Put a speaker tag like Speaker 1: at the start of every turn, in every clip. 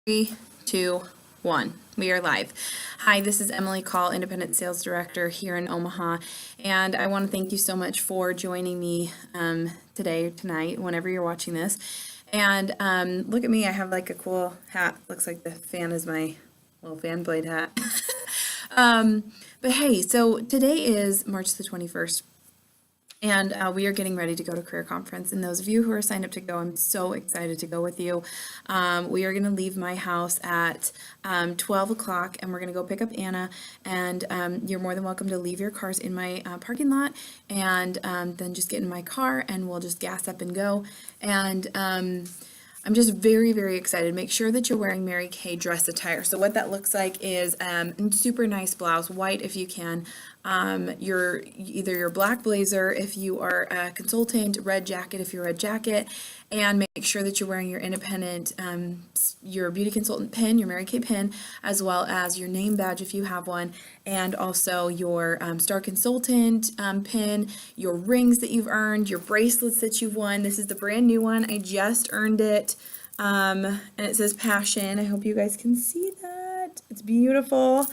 Speaker 1: 3, 2, 1. We are live. Hi, this is Emily Call, Independent Sales Director here in Omaha, and I want to thank you so much for joining me today, tonight, whenever you're watching this. And look at me, I have like a cool hat. Looks like the fan is my little fan blade hat. But hey, so today is March the 21st. And we are getting ready to go to Career Conference. And those of you who are signed up to go, I'm so excited to go with you. We are going to leave my house at 12 o'clock and we're going to go pick up Anna. And you're more than welcome to leave your cars in my parking lot and then just get in my car and we'll just gas up and go. And I'm just very, very excited. Make sure that you're wearing Mary Kay dress attire. So what that looks like is super nice blouse, white if you can. Either your black blazer if you are a consultant, red jacket if you're a red jacket, and make sure that you're wearing your independent, your beauty consultant pin, your Mary Kay pin, as well as your name badge if you have one, and also your Star Consultant pin, your rings that you've earned, your bracelets that you've won. This is the brand new one. I just earned it, and it says Passion. I hope you guys can see that. It's beautiful.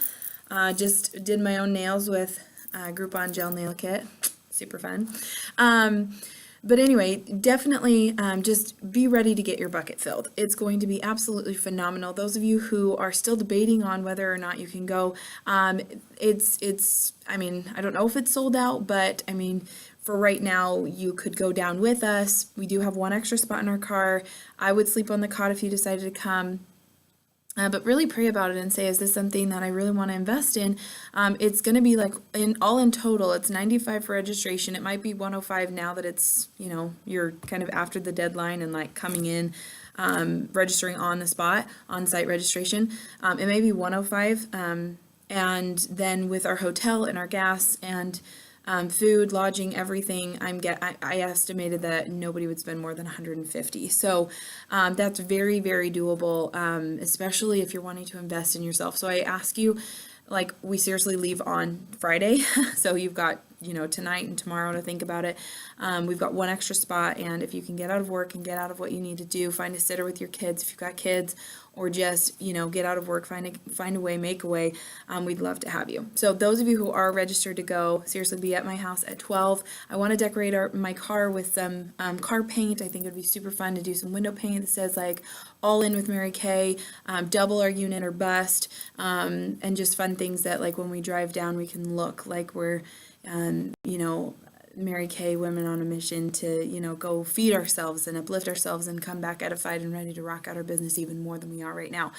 Speaker 1: Just did my own nails with Groupon gel nail kit. Super fun. But anyway, definitely just be ready to get your bucket filled. It's going to be absolutely phenomenal. Those of you who are still debating on whether or not you can go, I mean, I don't know if it's sold out, but I mean, for right now, you could go down with us. We do have one extra spot in our car. I would sleep on the cot if you decided to come. But really pray about it and say, is this something that I really want to invest in? It's going to be like in total, it's $95 for registration. It might be $105 now that it's, you're kind of after the deadline and like coming in, registering on the spot, on-site registration. It may be $105. And then with our hotel and our gas and food, lodging, everything, I estimated that nobody would spend more than $150. So that's very, very doable, especially if you're wanting to invest in yourself. So I ask you, like, we seriously leave on Friday. So you've got, tonight and tomorrow to think about it. We've got one extra spot, and if you can get out of work and get out of what you need to do, find a sitter with your kids if you've got kids, or just, get out of work, find a way, make a way, we'd love to have you. So those of you who are registered to go, seriously, be at my house at 12. I want to decorate my car with some car paint. I think it would be super fun to do some window paint that says like all in with Mary Kay, double our unit or bust, and just fun things that like when we drive down we can look like we're Mary Kay, women on a mission to, go feed ourselves and uplift ourselves and come back edified and ready to rock out our business even more than we are right now.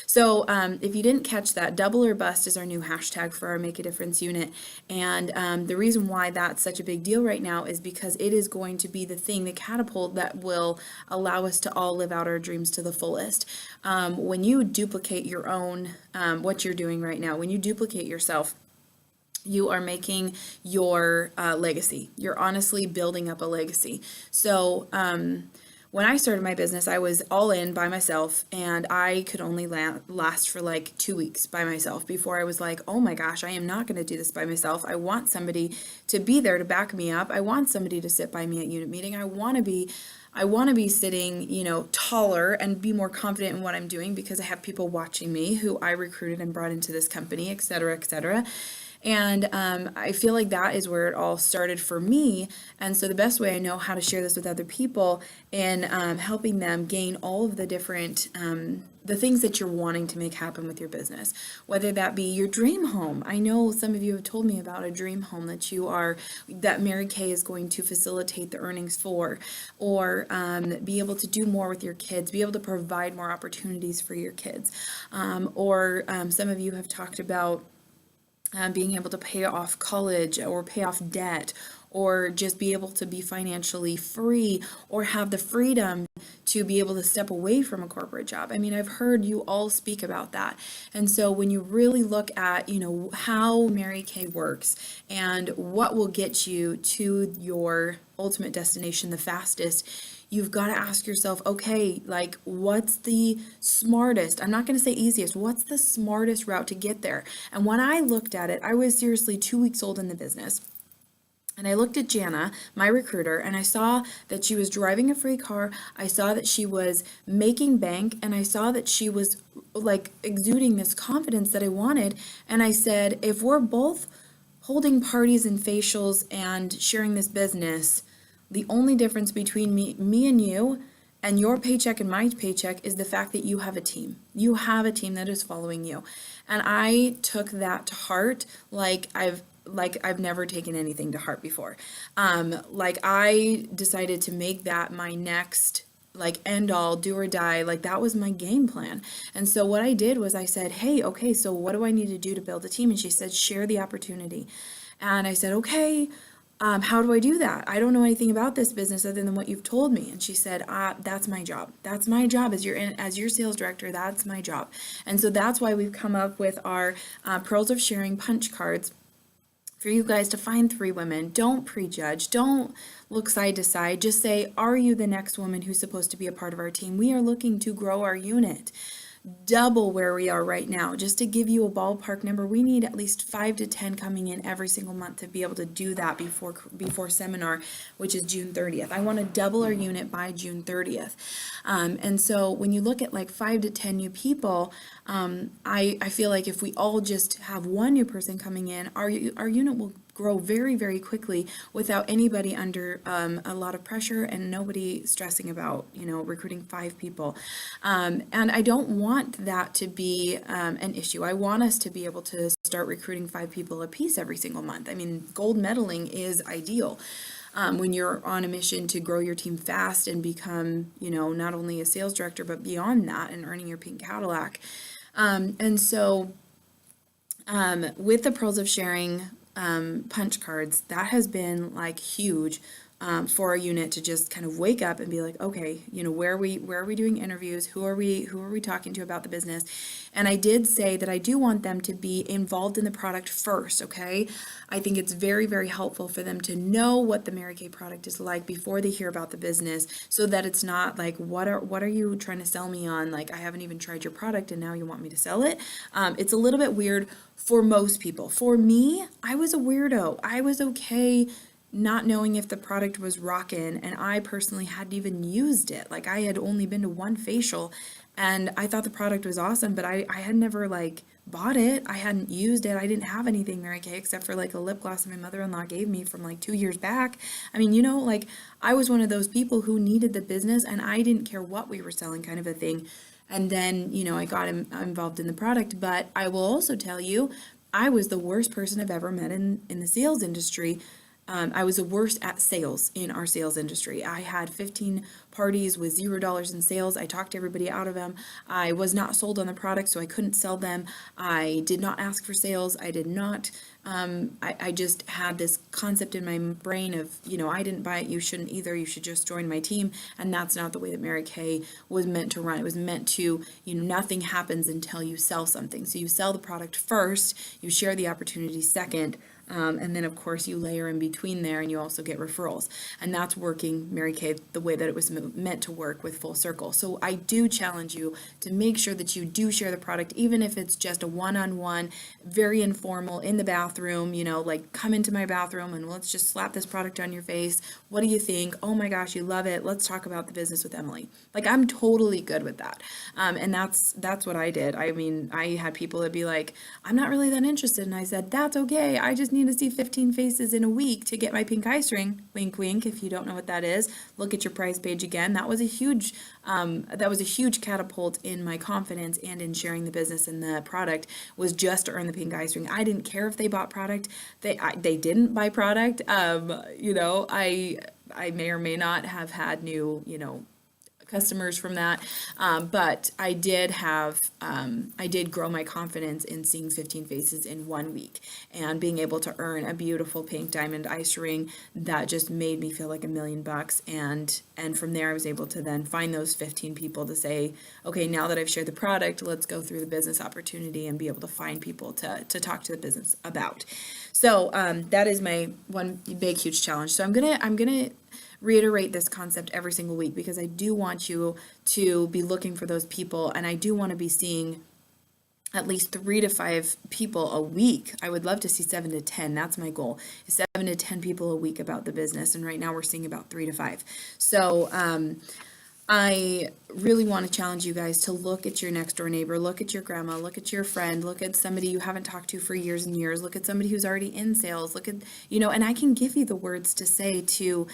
Speaker 1: So if you didn't catch that, double or bust is our new hashtag for our Make a Difference unit. And the reason why that's such a big deal right now is because it is going to be the thing, the catapult that will allow us to all live out our dreams to the fullest. When you duplicate your own, what you're doing right now, when you duplicate yourself, you are making your legacy. You're honestly building up a legacy. So when I started my business, I was all in by myself, and I could only last for like 2 weeks by myself before I was like, oh my gosh, I am not going to do this by myself. I want somebody to be there to back me up. I want somebody to sit by me at unit meeting. I want to be sitting, taller and be more confident in what I'm doing because I have people watching me who I recruited and brought into this company, et cetera, et cetera. And I feel like that is where it all started for me. And so the best way I know how to share this with other people in helping them gain all of the different the things that you're wanting to make happen with your business, whether that be your dream home. I know some of you have told me about a dream home that Mary Kay is going to facilitate the earnings for, or be able to do more with your kids, be able to provide more opportunities for your kids. Or some of you have talked about being able to pay off college or pay off debt, or just be able to be financially free, or have the freedom to be able to step away from a corporate job. I mean, I've heard you all speak about that. And so when you really look at, how Mary Kay works and what will get you to your ultimate destination the fastest, you've got to ask yourself, okay, like, what's the smartest, I'm not going to say easiest, what's the smartest route to get there? And when I looked at it, I was seriously 2 weeks old in the business. And I looked at Jana, my recruiter, and I saw that she was driving a free car. I saw that she was making bank, and I saw that she was like exuding this confidence that I wanted. And I said, if we're both holding parties and facials and sharing this business, the only difference between me and you and your paycheck and my paycheck is the fact that you have a team. You have a team that is following you. And I took that to heart like I've never taken anything to heart before. Like I decided to make that my next like end all, do or die. Like that was my game plan. And so what I did was I said, hey, okay, so what do I need to do to build a team? And she said, share the opportunity. And I said, okay, how do I do that? I don't know anything about this business other than what you've told me. And she said, that's my job. That's my job as your sales director. That's my job. And so that's why we've come up with our Pearls of Sharing punch cards for you guys to find 3 women. Don't prejudge. Don't look side to side. Just say, are you the next woman who's supposed to be a part of our team? We are looking to grow our unit. Double where we are right now. Just to give you a ballpark number, we need at least 5 to 10 coming in every single month to be able to do that before seminar, which is June 30th. I want to double our unit by June 30th. And so when you look at like 5 to 10 new people, I feel like if we all just have one new person coming in, our unit will grow very, very quickly without anybody under a lot of pressure and nobody stressing about, recruiting 5 people. And I don't want that to be an issue. I want us to be able to start recruiting 5 people a piece every single month. I mean, gold medaling is ideal. When you're on a mission to grow your team fast and become, not only a sales director, but beyond that and earning your pink Cadillac. And so with the Pearls of Sharing punch cards, that has been like huge for our unit to just kind of wake up and be like, okay, where are we doing interviews? Who are we talking to about the business? And I did say that I do want them to be involved in the product first, okay? I think it's very, very helpful for them to know what the Mary Kay product is like before they hear about the business, so that it's not like, what are you trying to sell me on? Like, I haven't even tried your product and now you want me to sell it. It's a little bit weird for most people. For me, I was a weirdo. I was okay not knowing if the product was rockin', and I personally hadn't even used it. Like, I had only been to one facial and I thought the product was awesome, but I had never like bought it. I hadn't used it. I didn't have anything Mary Kay except for like a lip gloss my mother-in-law gave me from like 2 years back. I mean, like I was one of those people who needed the business and I didn't care what we were selling, kind of a thing. And then, I got involved in the product, but I will also tell you, I was the worst person I've ever met in the sales industry. I was the worst at sales in our sales industry. I had 15 parties with $0 in sales. I talked everybody out of them. I was not sold on the product, so I couldn't sell them. I did not ask for sales. I did not. I just had this concept in my brain of, I didn't buy it, you shouldn't either. You should just join my team. And that's not the way that Mary Kay was meant to run. It was meant to, nothing happens until you sell something. So you sell the product first, you share the opportunity second. And then of course you layer in between there and you also get referrals. And that's working Mary Kay the way that it was meant to work with Full Circle. So I do challenge you to make sure that you do share the product, even if it's just a one-on-one, very informal in the bathroom, like come into my bathroom and let's just slap this product on your face. What do you think? Oh my gosh, you love it. Let's talk about the business with Emily. Like I'm totally good with that. And that's what I did. I mean, I had people that be like, I'm not really that interested. And I said, that's okay. I just need to see 15 faces in a week to get my pink eye string. Wink, wink. If you don't know what that is, look at your price page again. That was a huge catapult in my confidence and in sharing the business and the product, was just to earn the pink eye string. I didn't care if they bought product. They didn't buy product. I may or may not have had new, customers from that. But I did grow my confidence in seeing 15 faces in 1 week and being able to earn a beautiful pink diamond ice ring that just made me feel like $1,000,000. And from there I was able to then find those 15 people to say, okay, now that I've shared the product, let's go through the business opportunity and be able to find people to talk to the business about. So that is my one big, huge challenge. So I'm gonna reiterate this concept every single week because I do want you to be looking for those people, and I do want to be seeing at least 3 to 5 people a week. I would love to see 7 to 10. That's my goal, is 7 to 10 people a week about the business. And right now we're seeing about 3 to 5. So, I really want to challenge you guys to look at your next door neighbor, look at your grandma, look at your friend, look at somebody you haven't talked to for years and years, look at somebody who's already in sales, look at, and I can give you the words to say to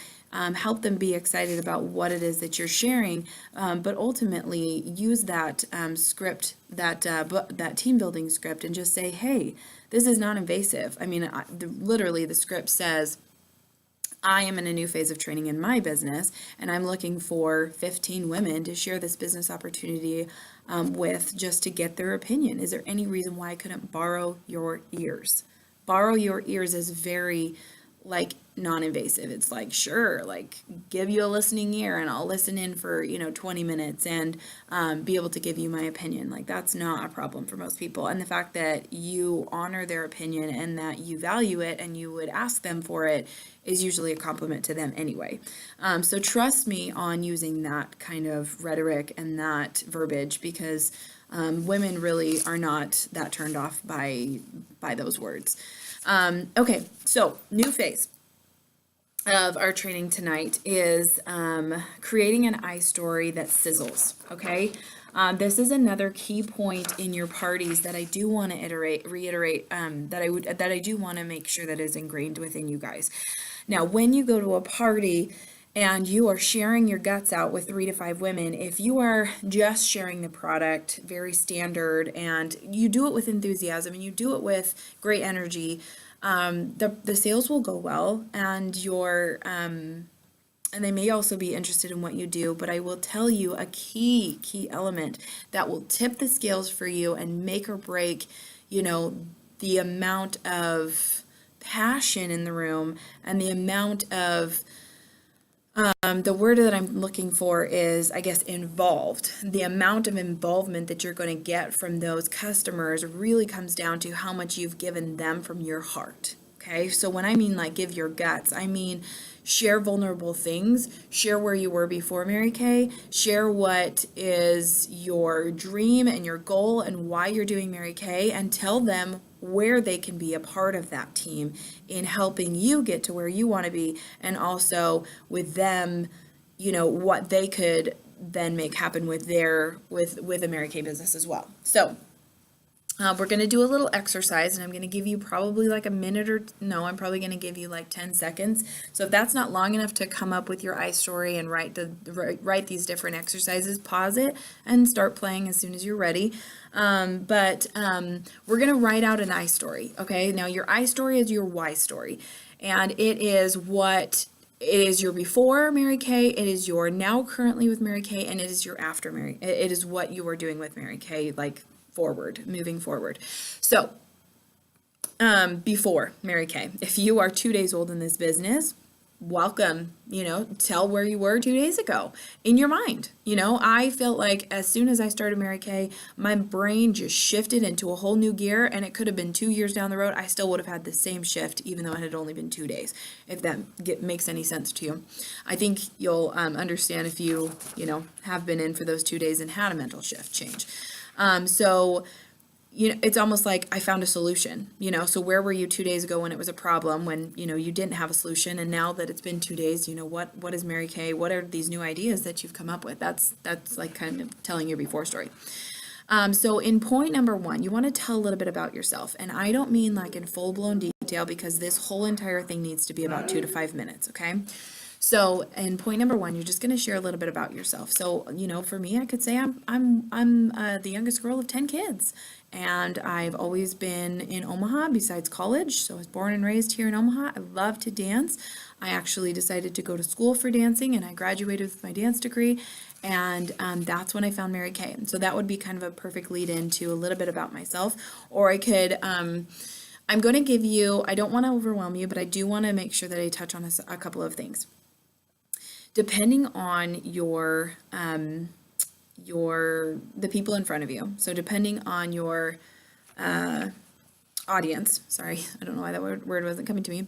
Speaker 1: help them be excited about what it is that you're sharing, but ultimately use that script, that team building script, and just say, hey, this is not invasive. I mean, literally the script says, I am in a new phase of training in my business, and I'm looking for 15 women to share this business opportunity with, just to get their opinion. Is there any reason why I couldn't borrow your ears? Borrow your ears is very non-invasive. It's like, sure, give you a listening ear and I'll listen in for 20 minutes and be able to give you my opinion. That's not a problem for most people. And the fact that you honor their opinion and that you value it and you would ask them for it is usually a compliment to them anyway. So trust me on using that kind of rhetoric and that verbiage, because women really are not that turned off by those words. Okay, so new phase of our training tonight is creating an iStory that sizzles. Okay, this is another key point in your parties that I do want to reiterate. That I do want to make sure that is ingrained within you guys. Now, when you go to a party and you are sharing your guts out with 3 to 5 women, if you are just sharing the product, very standard, and you do it with enthusiasm and you do it with great energy, the sales will go well, and and they may also be interested in what you do. But I will tell you a key element that will tip the scales for you and make or break, the amount of passion in the room and the amount of the word that I'm looking for is, I guess, involved. The amount of involvement that you're going to get from those customers really comes down to how much you've given them from your heart. Okay, so when I mean give your guts, I mean share vulnerable things, share where you were before Mary Kay, share what is your dream and your goal and why you're doing Mary Kay, and tell them where they can be a part of that team in helping you get to where you want to be, and also with them, what they could then make happen with with a Mary Kay business as well. So we're going to do a little exercise, and I'm going to give you probably a minute I'm probably going to give you 10 seconds. So if that's not long enough to come up with your iStory and write these different exercises, pause it and start playing as soon as you're ready. But we're going to write out an iStory. Okay. Now your iStory is your why story, and it is your before Mary Kay, it is your now currently with Mary Kay, and it is your after it is what you are doing with Mary Kay, moving forward. So, before Mary Kay, if you are 2 days old in this business, welcome, tell where you were 2 days ago in your mind. I felt like as soon as I started Mary Kay, my brain just shifted into a whole new gear, and it could have been 2 years down the road. I still would have had the same shift, even though it had only been 2 days, if that makes any sense to you. I think you'll understand if you, have been in for those 2 days and had a mental shift change. So, it's almost like I found a solution, so where were you 2 days ago when it was a problem, when, you didn't have a solution, and now that it's been 2 days, what is Mary Kay? What are these new ideas that you've come up with? That's kind of telling your before story. So in point number 1, you want to tell a little bit about yourself, and I don't mean in full-blown detail, because this whole entire thing needs to be about 2 to 5 minutes, okay? So in point number 1, you're just going to share a little bit about yourself. So, for me, I could say I'm the youngest girl of 10 kids, and I've always been in Omaha besides college. So I was born and raised here in Omaha. I love to dance. I actually decided to go to school for dancing, and I graduated with my dance degree, and that's when I found Mary Kay. So that would be kind of a perfect lead into a little bit about myself. Or I could I'm going to give you, I don't want to overwhelm you, but I do want to make sure that I touch on a couple of things. Depending on the people in front of you. So depending on your audience, sorry, I don't know why that word wasn't coming to me.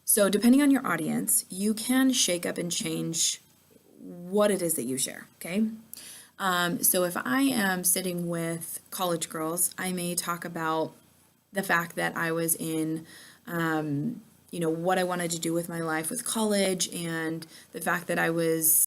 Speaker 1: So depending on your audience, you can shake up and change what it is that you share, okay? So if I am sitting with college girls, I may talk about the fact that I was in, what I wanted to do with my life with college, and the fact that I was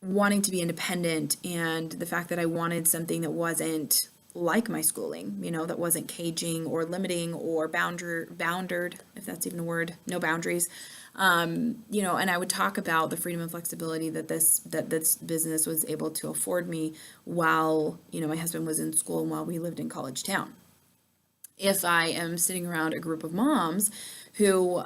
Speaker 1: wanting to be independent, and the fact that I wanted something that wasn't like my schooling, that wasn't caging or limiting or bounded, if that's even a word, no boundaries. And I would talk about the freedom and flexibility that this business was able to afford me while, my husband was in school and while we lived in college town. If I am sitting around a group of moms who,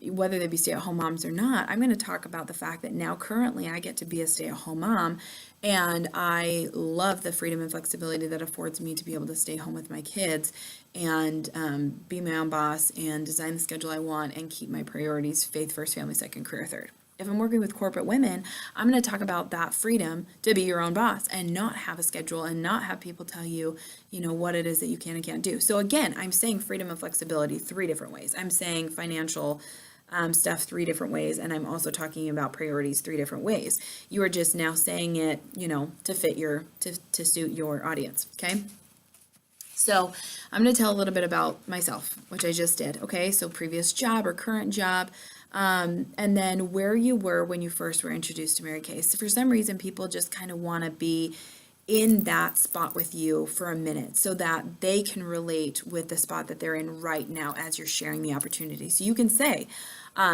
Speaker 1: whether they be stay-at-home moms or not, I'm going to talk about the fact that now currently I get to be a stay-at-home mom, and I love the freedom and flexibility that affords me to be able to stay home with my kids and be my own boss and design the schedule I want and keep my priorities faith first, family second, career third. If I'm working with corporate women, I'm going to talk about that freedom to be your own boss and not have a schedule and not have people tell you, what it is that you can and can't do. So again, I'm saying freedom and flexibility 3 different ways. I'm saying financial stuff 3 different ways, and I'm also talking about priorities 3 different ways. You are just now saying it, to fit to suit your audience. Okay. So I'm going to tell a little bit about myself, which I just did. Okay. So previous job or current job. And then where you were when you first were introduced to Mary Kay. So for some reason, people just kind of want to be in that spot with you for a minute so that they can relate with the spot that they're in right now as you're sharing the opportunity. So you can say,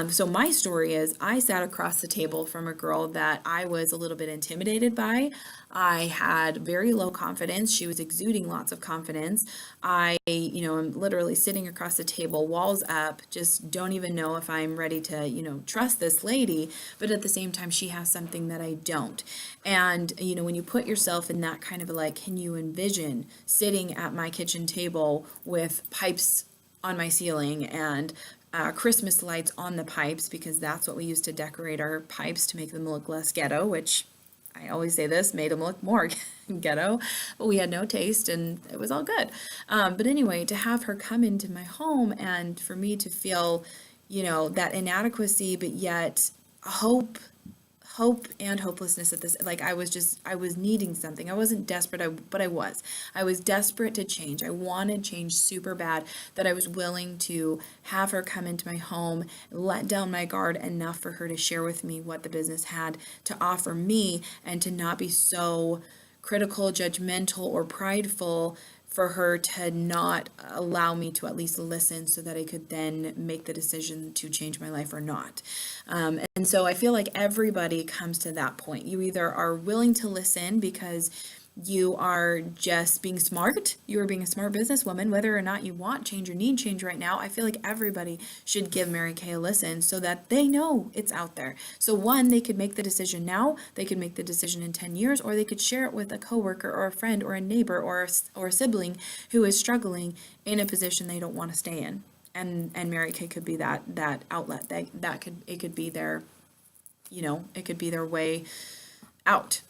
Speaker 1: so my story is I sat across the table from a girl that I was a little bit intimidated by. I had very low confidence. She was exuding lots of confidence. I, am literally sitting across the table, walls up, just don't even know if I'm ready to, trust this lady. But at the same time, she has something that I don't. And, when you put yourself in that kind of can you envision sitting at my kitchen table with pipes on my ceiling and Christmas lights on the pipes, because that's what we used to decorate our pipes to make them look less ghetto, which I always say this made them look more ghetto, but we had no taste and it was all good. But anyway, to have her come into my home and for me to feel, that inadequacy, but yet hope and hopelessness at this, I was needing something. I wasn't desperate, but I was desperate to change. I wanted change super bad, that I was willing to have her come into my home, let down my guard enough for her to share with me what the business had to offer me, and to not be so critical, judgmental, or prideful, for her to not allow me to at least listen so that I could then make the decision to change my life or not. And so I feel like everybody comes to that point. You either are willing to listen because you are just being smart, you are being a smart businesswoman, whether or not you want change or need change right now. I feel like everybody should give Mary Kay a listen so that they know it's out there. So one, they could make the decision now, they could make the decision in 10 years, or they could share it with a coworker or a friend or a neighbor or a sibling who is struggling in a position they don't want to stay in. And Mary Kay could be that outlet. It could be their, it could be their way out.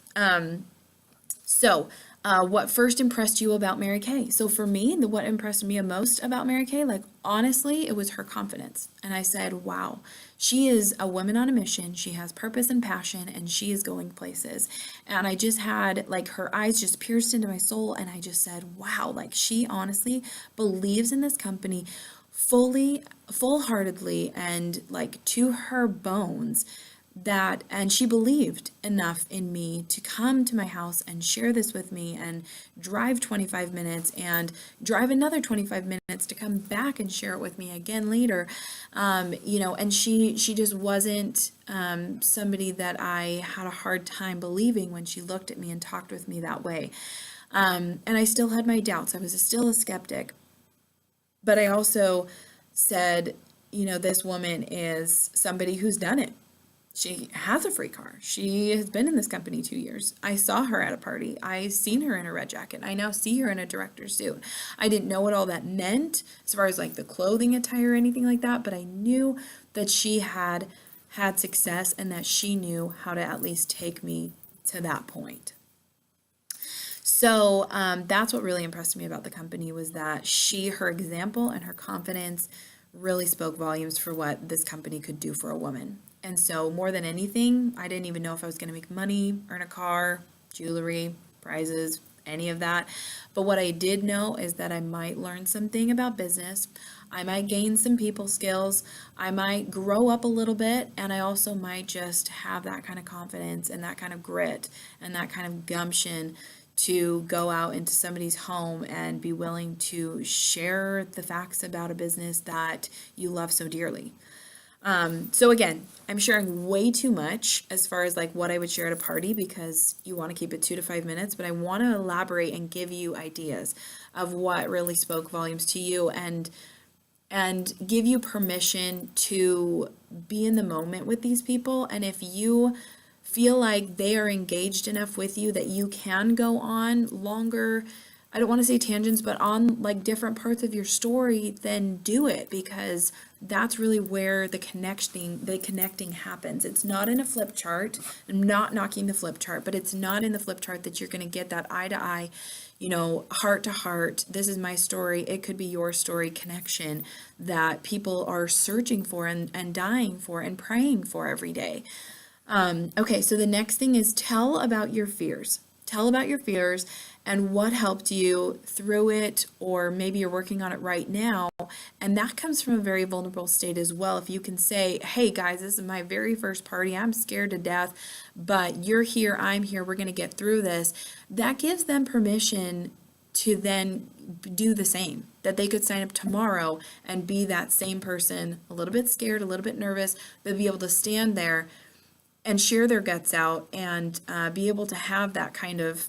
Speaker 1: So, what first impressed you about Mary Kay? So for me, what impressed me most about Mary Kay, honestly, it was her confidence. And I said, wow, she is a woman on a mission. She has purpose and passion, and she is going places. And I just had, her eyes just pierced into my soul. And I just said, wow, she honestly believes in this company full-heartedly, and to her bones. And she believed enough in me to come to my house and share this with me and drive 25 minutes and drive another 25 minutes to come back and share it with me again later. And she just wasn't somebody that I had a hard time believing when she looked at me and talked with me that way. And I still had my doubts. I was still a skeptic. But I also said, this woman is somebody who's done it. She has a free car. She has been in this company 2 years. I saw her at a party. I seen her in a red jacket. I now see her in a director's suit. I didn't know what all that meant as far as the clothing attire or anything like that, but I knew that she had success and that she knew how to at least take me to that point. So that's what really impressed me about the company, was that her example and her confidence really spoke volumes for what this company could do for a woman. And so more than anything, I didn't even know if I was going to make money, earn a car, jewelry, prizes, any of that. But what I did know is that I might learn something about business. I might gain some people skills. I might grow up a little bit, and I also might just have that kind of confidence and that kind of grit and that kind of gumption to go out into somebody's home and be willing to share the facts about a business that you love so dearly. So again, I'm sharing way too much as far as like what I would share at a party because you want to keep it 2 to 5 minutes, but I want to elaborate and give you ideas of what really spoke volumes to you and give you permission to be in the moment with these people. And if you feel like they are engaged enough with you that you can go on longer, I don't want to say tangents, but on like different parts of your story, then do it, because that's really where the connecting happens. It's not in a flip chart. I'm not knocking the flip chart, but it's not in the flip chart that you're going to get that eye to eye, heart to heart, this is my story, it could be your story connection that people are searching for and dying for and praying for every day. Okay, so the next thing is tell about your fears. Tell about your fears and what helped you through it, or maybe you're working on it right now. And that comes from a very vulnerable state as well. If you can say, hey guys, this is my very first party, I'm scared to death, but you're here, I'm here, we're going to get through this. That gives them permission to then do the same, that they could sign up tomorrow and be that same person, a little bit scared, a little bit nervous, but be able to stand there and share their guts out and be able to have that kind of,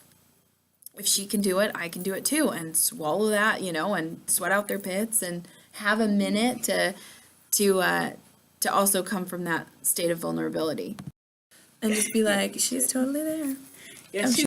Speaker 1: if she can do it, I can do it too, and swallow that, and sweat out their pits and have a minute to also come from that state of vulnerability and just be like, she's totally there.
Speaker 2: Yeah,